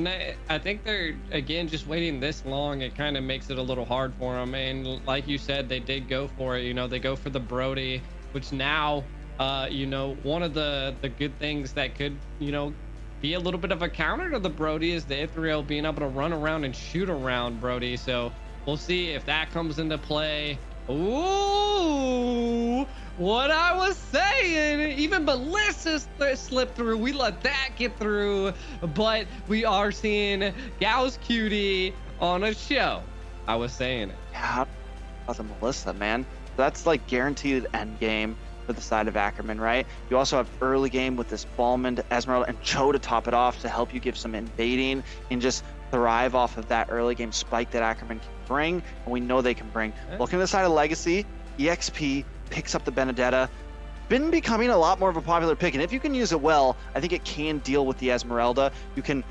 And I think they're again just waiting this long. It kind of makes it a little hard for them. And like you said, they did go for it. They go for the Brody, which now, one of the good things that could, be a little bit of a counter to the Brody is the Ithriel being able to run around and shoot around Brody. So we'll see if that comes into play. Ooh, what I was saying, even Ballista slipped through. We let that get through, but we are seeing Gauss Cutie on a show. I was saying it. Yeah, about the Melissa, man. That's like guaranteed end game for the side of Ackerman, right? You also have early game with this Ballman, Esmeralda, and Cho to top it off to help you give some invading and just thrive off of that early game spike that Ackerman can bring, and we know they can bring. Looking at the side of Legacy, EXP picks up the Benedetta. Been becoming a lot more of a popular pick, and if you can use it well, I think it can deal with the Esmeralda. You can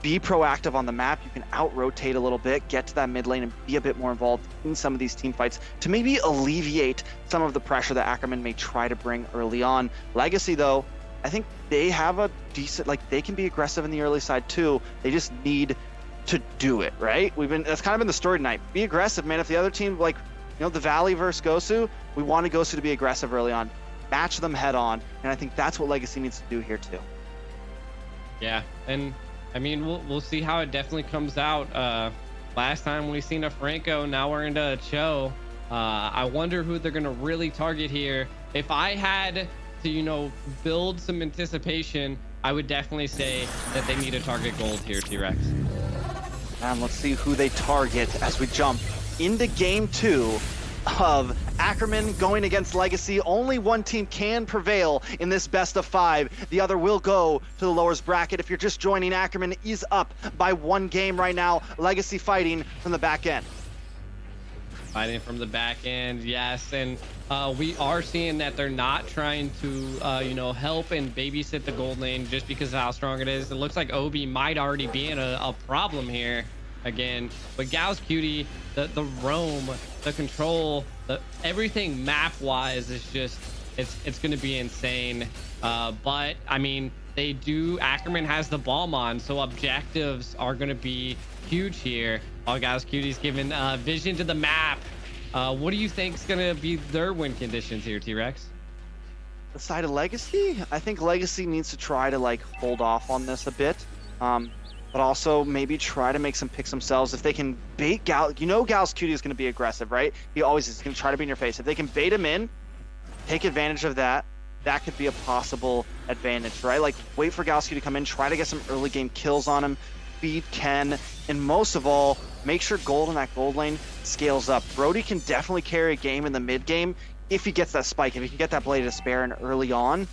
be proactive on the map, you can out-rotate a little bit, get to that mid lane, and be a bit more involved in some of these team fights to maybe alleviate some of the pressure that Ackerman may try to bring early on. Legacy, though, I think they have a decent, they can be aggressive in the early side too. They just need to do it, right? That's kind of been the story tonight. Be aggressive, man. If the other team, the Valley versus Gosu, we want Gosu to be aggressive early on. Match them head on, and I think that's what Legacy needs to do here too. Yeah, and I mean, we'll see how it definitely comes out. Last time we seen a Franco, now we're into a Cho. I wonder who they're gonna really target here. If I had to, build some anticipation, I would definitely say that they need to target gold here, T-Rex. And let's see who they target as we jump into game 2 of Ackerman going against Legacy. Only one team can prevail in this best of 5. The other will go to the lowers bracket. If you're just joining, Ackerman is up by 1 game right now. Legacy fighting from the back end. Fighting from the back end, yes. And we are seeing that they're not trying to, help and babysit the gold lane just because of how strong it is. It looks like Obi might already be in a problem here again. But Gauss Cutie, the roam, the control, everything map-wise is just, it's going to be insane. But, I mean, Ackerman has the bomb on, so objectives are going to be huge here. All Gauss Cutie's giving vision to the map. What do you think is going to be their win conditions here, T-Rex? The side of Legacy, I think Legacy needs to try to hold off on this a bit, but also maybe try to make some picks themselves. If they can bait Gauss Cutie is going to be aggressive, right? He always is going to try to be in your face. If they can bait him in, take advantage of that. That could be a possible advantage, right? Wait for Gauss Cutie to come in, try to get some early game kills on him, feed Ken, and most of all, make sure gold in that gold lane scales up. Brody can definitely carry a game in the mid game if he gets that spike, if he can get that Blade of Despair in early on,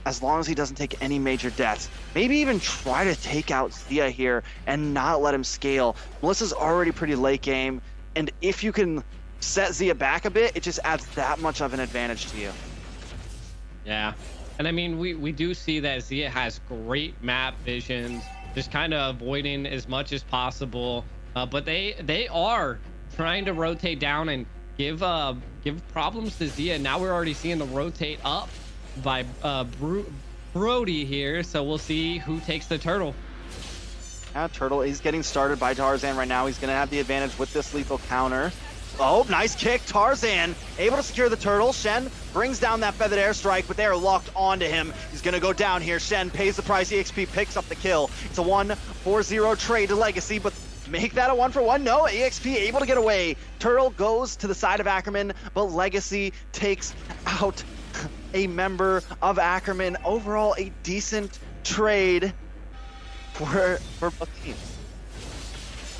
as long as he doesn't take any major deaths. Maybe even try to take out Zia here and not let him scale. Melissa's already pretty late game, and if you can set Zia back a bit, it just adds that much of an advantage to you. Yeah, and I mean, we do see that Zia has great map visions, just kind of avoiding as much as possible. But they are trying to rotate down and give problems to Zia. Now we're already seeing the rotate up by Brody here, so we'll see who takes the turtle. Yeah, Turtle is getting started by Tarzan right now. He's going to have the advantage with this lethal counter. Oh, nice kick. Tarzan able to secure the turtle. Shen brings down that feathered airstrike, but they are locked onto him. He's going to go down here. Shen pays the price. EXP picks up the kill. It's a 1-4-0 trade to Legacy, but make that a 1-for-1. No, EXP able to get away. Turtle goes to the side of Ackerman, but Legacy takes out a member of Ackerman. Overall, a decent trade for both teams.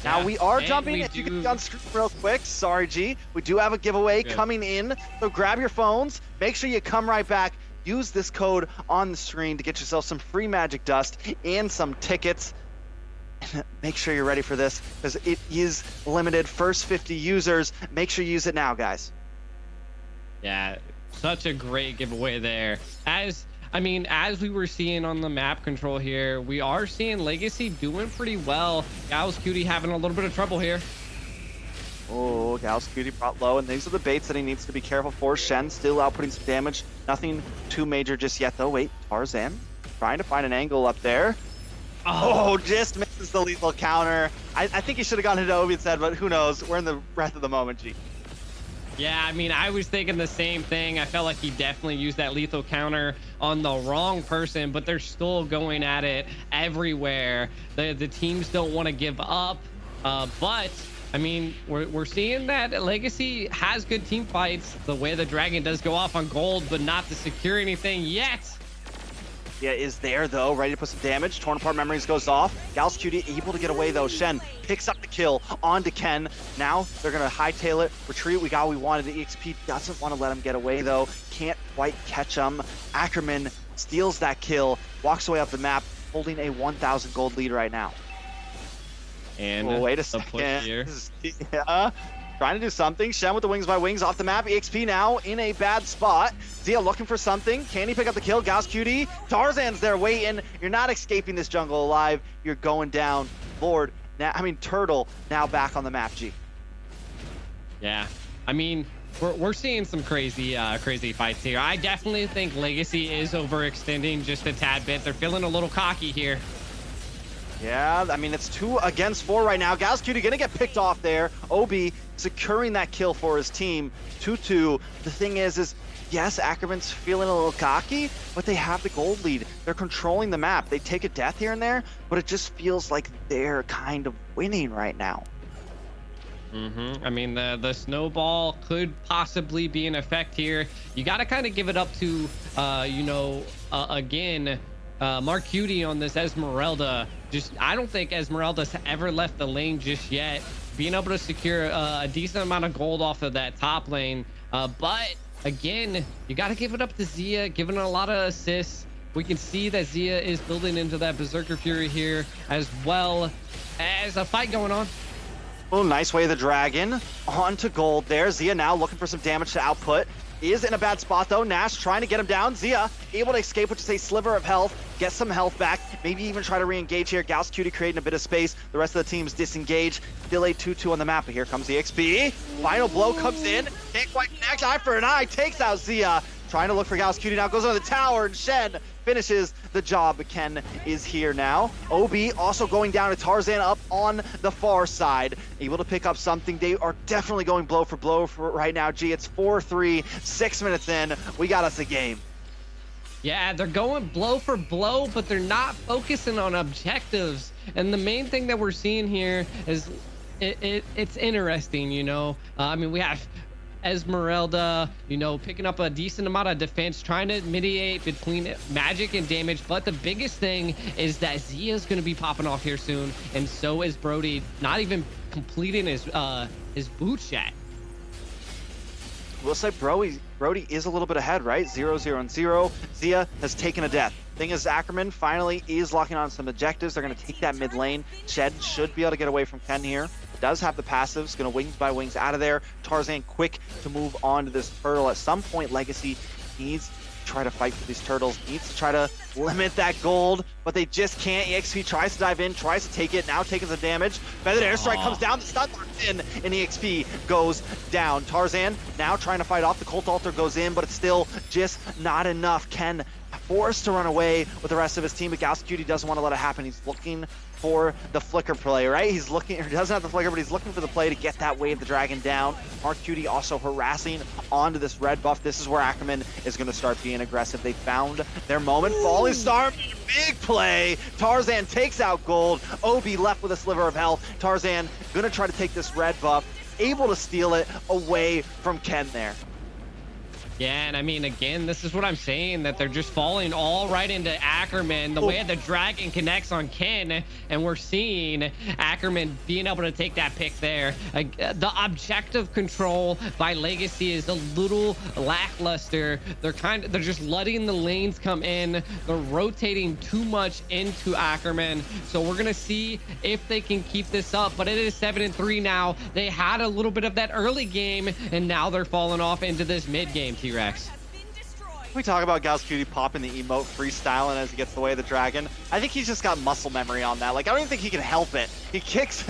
Now we are jumping, if you can be on screen real quick, sorry G, we do have a giveaway coming in, so grab your phones, make sure you come right back, use this code on the screen to get yourself some free magic dust and some tickets. Make sure you're ready for this, because it is limited, first 50 users, make sure you use it now, guys. Yeah, such a great giveaway there. As we were seeing on the map control here, we are seeing Legacy doing pretty well. Gauss Cutie having a little bit of trouble here. Oh, Gauss Cutie brought low, and these are the baits that he needs to be careful for. Shen still outputting some damage. Nothing too major just yet, though. Wait, Tarzan trying to find an angle up there. Oh, just misses the lethal counter. I think he should have gone into Obi instead, but who knows? We're in the breath of the moment, G. Yeah, I mean, I was thinking the same thing. I felt like he definitely used that lethal counter on the wrong person, but they're still going at it everywhere. The teams don't want to give up, but I mean, we're seeing that Legacy has good team fights. The way the dragon does go off on gold, but not to secure anything yet. Yeah, is there though, ready to put some damage. Torn apart memories goes off. Gals Cutie able to get away though. Shen picks up the kill onto Ken. Now they're gonna hightail it, retreat. We got what we wanted. The EXP doesn't want to let him get away though. Can't quite catch him. Ackerman steals that kill, walks away up the map, holding a 1,000 gold lead right now. And wait a the second. push here. Yeah. Trying to do something. Shen with the wings by wings off the map. EXP now in a bad spot. Zia looking for something. Can he pick up the kill? Gauss Cutie. Tarzan's there waiting. You're not escaping this jungle alive. You're going down. Lord, Turtle now back on the map, G. Yeah, I mean, we're seeing some crazy fights here. I definitely think Legacy is overextending just a tad bit. They're feeling a little cocky here. Yeah, I mean, it's 2 against 4 right now. Gauss Cutie gonna get picked off there. Obi securing that kill for his team. 2-2. The thing is yes, Ackerman's feeling a little cocky, but they have the gold lead. They're controlling the map. They take a death here and there, but it just feels like they're kind of winning right now. I mean, the snowball could possibly be in effect here. You got to kind of give it up to, again, Mark Cutie on this Esmeralda. I don't think Esmeralda's ever left the lane just yet. Being able to secure a decent amount of gold off of that top lane. But again, you got to give it up to Zia, giving a lot of assists. We can see that Zia is building into that Berserker Fury here, as well as a fight going on. Oh, nice way of the dragon onto gold there. Zia now looking for some damage to output. Is in a bad spot though. Nash trying to get him down. Zia able to escape with just a sliver of health, get some health back, maybe even try to re-engage here. Gauss Cutie creating a bit of space. The rest of the team's disengaged. Still a 2-2 on the map, but here comes the XP. Final blow comes in. Can't quite connect. Eye for an eye. Takes out Zia. Trying to look for Gauss Cutie now. Goes under the tower, and Shen finishes the job. But Ken is here now. OB also going down to Tarzan up on the far side. Able to pick up something. They are definitely going blow for right now. G, it's 4-3, 6 minutes in. We got us a game. Yeah, they're going blow for blow, but they're not focusing on objectives. And the main thing that we're seeing here is it's interesting, I mean, we have Esmeralda, picking up a decent amount of defense, trying to mediate between magic and damage. But the biggest thing is that Zia's going to be popping off here soon, and so is Brody, not even completing his boots yet. We'll say Brody is a little bit ahead, right? 0-0-0. Zia has taken a death. Thing is, Ackerman finally is locking on some objectives. They're going to take that mid lane. Shed should be able to get away from Ken here. Does have the passives, going to wings by wings out of there. Tarzan quick to move on to this turtle. At some point, Legacy needs to try to fight for these turtles, needs to try to limit that gold, but they just can't. EXP tries to dive in, tries to take it, now taking some damage. Feathered Airstrike comes down, the stun locks in, and EXP goes down. Tarzan now trying to fight off, the Cult Altar goes in, but it's still just not enough. Ken forced to run away with the rest of his team, but Gauss Cutie doesn't want to let it happen. He's looking for the flicker play, right? He's looking, or he doesn't have the flicker, but he's looking for the play to get that wave the dragon down. Mark Cutie also harassing onto this red buff. This is where Ackerman is going to start being aggressive. They found their moment. Falling Star, big play. Tarzan takes out gold. Obi left with a sliver of health. Tarzan going to try to take this red buff, able to steal it away from Ken there. Yeah, and I mean, again, this is what I'm saying, that they're just falling all right into Ackerman. The way the dragon connects on Ken, and we're seeing Ackerman being able to take that pick there. The objective control by Legacy is a little lackluster. They're just letting the lanes come in. They're rotating too much into Ackerman. So we're gonna see if they can keep this up. But it is 7-3 now. They had a little bit of that early game, and now they're falling off into this mid game. T-Rex. We talk about Gauss Cutie popping the emote, freestyling as he gets the way of the dragon. I think he's just got muscle memory on that. Like, I don't even think he can help it. He kicks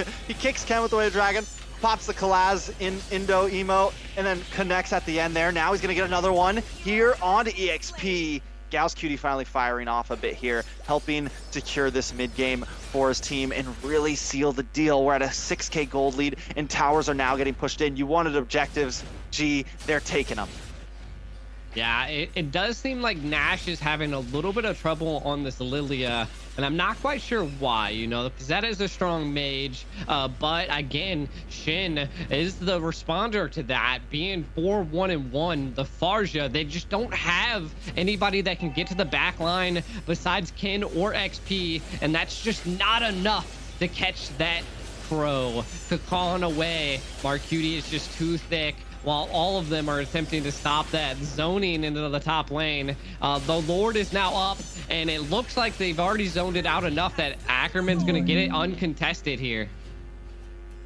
Ken with the way of the dragon, pops the Kalaz in Indo emote, and then connects at the end there. Now he's gonna get another one here onto EXP. Gauss Cutie finally firing off a bit here, helping secure this mid game for his team and really seal the deal. We're at a 6K gold lead, and towers are now getting pushed in. You wanted objectives, G, they're taking them. Yeah, it does seem like Nash is having a little bit of trouble on this Lilia, and I'm not quite sure why, you know, because that is a strong mage. But again, Shin is the responder to that, being 4-1-1. The Farja, they just don't have anybody that can get to the back line besides Ken or XP, and that's just not enough to catch that Crow. Kakan away. Marcuti is just too thick, while all of them are attempting to stop that zoning into the top lane. The Lord is now up, and it looks like they've already zoned it out enough that Ackerman's going to get it uncontested here.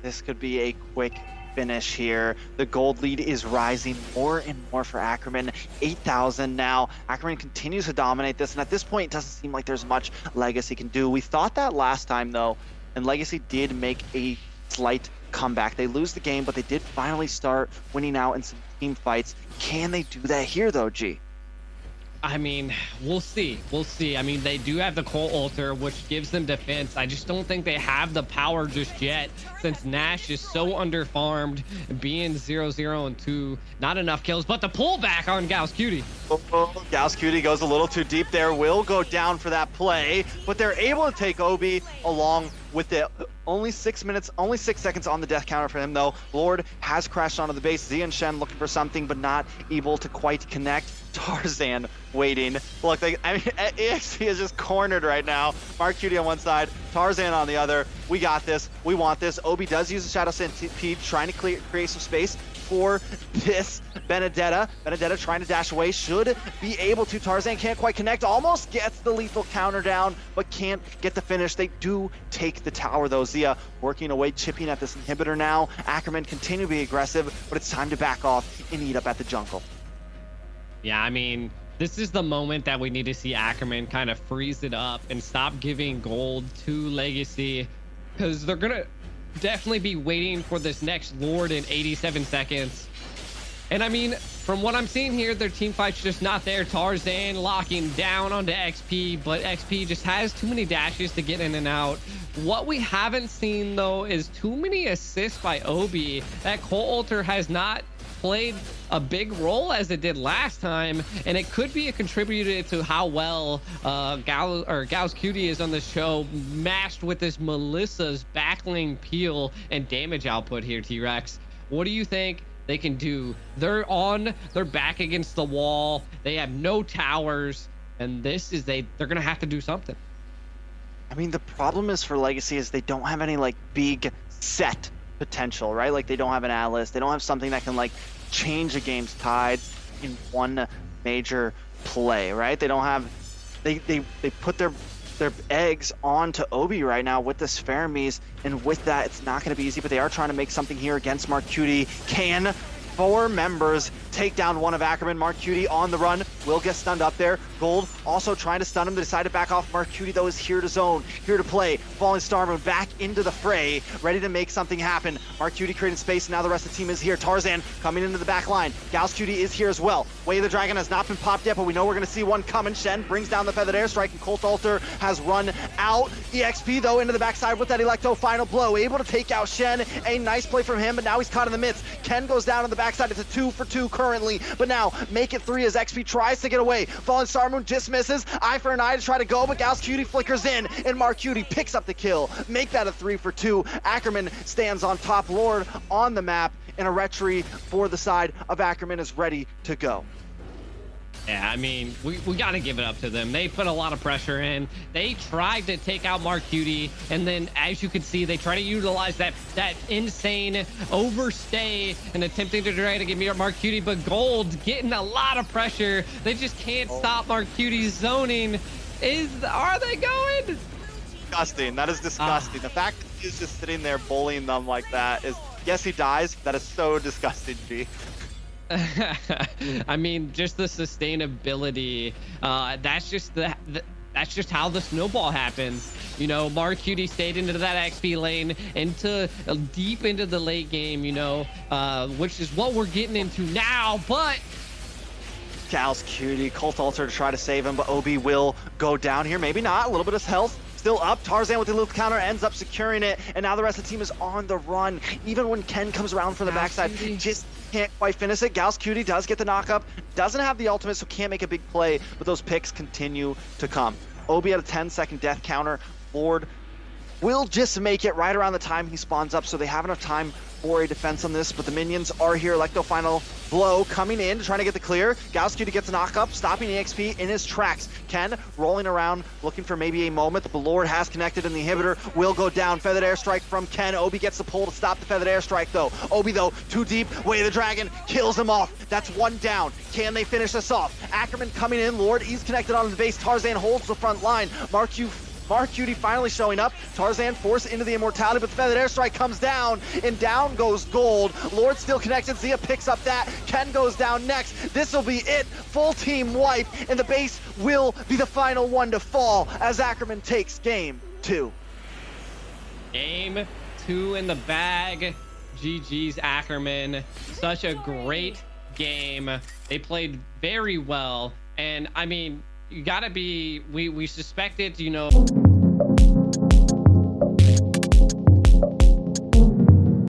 This could be a quick finish here. The gold lead is rising more and more for Ackerman. 8,000 now. Ackerman continues to dominate this, and at this point, it doesn't seem like there's much Legacy can do. We thought that last time, though, and Legacy did make a slight comeback. They lose the game, but they did finally start winning out in some team fights. Can they do that here, though, G? I mean, we'll see. We'll see. I mean, they do have the Coal Altar, which gives them defense. I just don't think they have the power just yet, since Nash is so underfarmed, being 0-0-2. Not enough kills, but the pullback on Gauss Cutie. Oh, Gauss Cutie goes a little too deep there. Will go down for that play, but they're able to take Obi along with it. Only 6 minutes, only 6 seconds on the death counter for him, though. Lord has crashed onto the base. Z and Shen looking for something, but not able to quite connect. Tarzan waiting. Look, I mean, EXP is just cornered right now. Mark Cutie on one side, Tarzan on the other. We got this. We want this. Obi does use the Shadow Centipede, trying to create some space for this Benedetta. Benedetta trying to dash away, should be able to. Tarzan can't quite connect, almost gets the lethal counter down, but can't get the finish. They do take the tower though. Zia working away, chipping at this inhibitor now. Ackerman continue to be aggressive, but it's time to back off and eat up at the jungle. Yeah, I mean, this is the moment that we need to see Ackerman kind of freeze it up and stop giving gold to Legacy, because they're gonna definitely be waiting for this next Lord in 87 seconds. And I mean, from what I'm seeing here, their team fight's just not there. Tarzan locking down onto XP, but XP just has too many dashes to get in and out. What we haven't seen, though, is too many assists by Obi. That Coal Altar has not played a big role as it did last time, and it could be a contributor to how well Gauss Cutie is on the show, mashed with this Melissa's backlane peel and damage output here. T-Rex, what do you think they can do? They're back against the wall, they have no towers, and this is they're gonna have to do something. I mean, the problem is for Legacy is they don't have any like big set potential, right? Like they don't have an Atlas, they don't have something that can like change a game's tides in one major play, right? They don't have, they put their eggs onto Obi right now with this Fermis, and with that it's not going to be easy, but they are trying to make something here against Mark Cutie. Can 4 members take down one of Ackerman? Mark Cutie on the run, will get stunned up there. Gold also trying to stun him, to decide to back off. Mark Cutie though is here to zone, here to play. Falling Starmoon back into the fray, ready to make something happen. Mark Cutie creating space, now the rest of the team is here. Tarzan coming into the back line. Gauss Cutie is here as well. Way of the Dragon has not been popped yet, but we know we're going to see one coming. Shen brings down the Feathered Airstrike, and Colt Altar has run out. EXP though into the backside with that Electo final blow, able to take out Shen. A nice play from him, but now he's caught in the midst. Ken goes down on the backside. It's a 2 for 2 currently, but now make it 3 as XP tries to get away. Fallen Starmoon just misses. Eye for an eye to try to go, but Gauss Cutie flickers in, and Mark Cutie picks up the kill. Make that a 3 for 2. Ackerman stands on top. Lord on the map, and a retry for the side of Ackerman is ready to go. Yeah, I mean, we got to give it up to them. They put a lot of pressure in. They tried to take out Mark Cutie, and then, as you can see, they try to utilize that insane overstay and attempting to try to get Mark Cutie, but Gold getting a lot of pressure. They just can't stop Mark Cutie's zoning. Are they going? Disgusting. That is disgusting. The fact that he's just sitting there bullying them like that is, yes, he dies. That is so disgusting, G. I mean, just the sustainability. That's just how the snowball happens. You know, Mark Cutie stayed into that XP lane, deep into the late game, you know, which is what we're getting into now. But Gal's cutie, Cult Altar to try to save him, but Obi will go down here. Maybe not, a little bit of health. Still up, Tarzan with the little counter ends up securing it, and now the rest of the team is on the run. Even when Ken comes around from the backside, just can't quite finish it. Gal's cutie does get the knock up, doesn't have the ultimate, so can't make a big play, but those picks continue to come. Obi at a 10-second death counter. Lord will just make it right around the time he spawns up, so they have enough time for a defense on this, but the minions are here. Electo final blow coming in, trying to get the clear. Galscutie gets a knock up, stopping EXP in his tracks. Ken rolling around, looking for maybe a moment. The Lord has connected and the inhibitor will go down. Feathered airstrike from Ken. Obi gets the pull to stop the feathered airstrike though. Obi though, too deep, way of the dragon, kills him off. That's one down. Can they finish this off? Ackerman coming in, Lord, he's connected on the base. Tarzan holds the front line. Mark Cutie finally showing up. Tarzan forced into the immortality, but the feathered airstrike comes down, and down goes Gold. Lord still connected. Zia picks up that. Ken goes down next. This will be it. Full team wipe, and the base will be the final one to fall as Ackerman takes game 2. Game 2 in the bag. GG's Ackerman. Such a great game. They played very well, and I mean, you gotta be, we suspected, you know.